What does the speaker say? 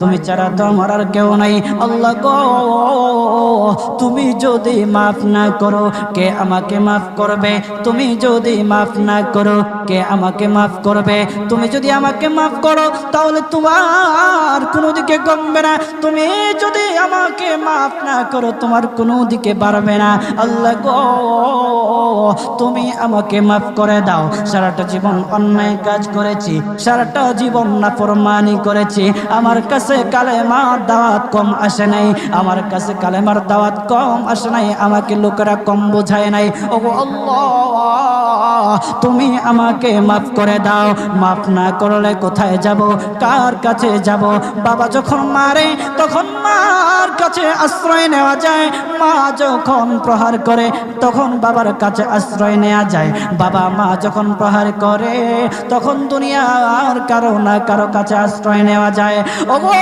তুমি ছাড়া তো আমার আর কেউ নাই। আল্লাহ গো, তুমি যদি মাফ না করো কে আমাকে মাফ করবে? তুমি যদি মাফ না করো কে আমাকে মাফ করবে? তুমি যদি আমাকে মাফ করো তাহলে তোমার কোনো দিকে কমবে না, তুমি যদি আমাকে মাফ না করো তোমার কোনো দিকে বাড়বে না। আল্লাহ গো, তুমি আমাকে মাফ করে দাও। সারাটা জীবন অন্যায় কাজ করেছি, সারাটা জীবন নাফরমানি করেছি, আমার কাছে কালেমার দাওয়াত কম আসে নাই, আমার কাছে কালেমার দাওয়াত কম আসে নাই, আমাকে লোকেরা কম বোঝায় নাই। ওগো আল্লাহ, তুমি আমাকে মাফ করে দাও। মাফ না করলে কোথায় যাব, কার কাছে যাব? বাবা যখন মারে তখন মার কাছে আশ্রয় নেওয়া যায়, মা যখন প্রহার করে তখন বাবার কাছে আশ্রয় নেওয়া যায়, বাবা মা যখন প্রহার করে তখন দুনিয়ার কারো না কারো কাছে আশ্রয় নেওয়া যায়। ওগো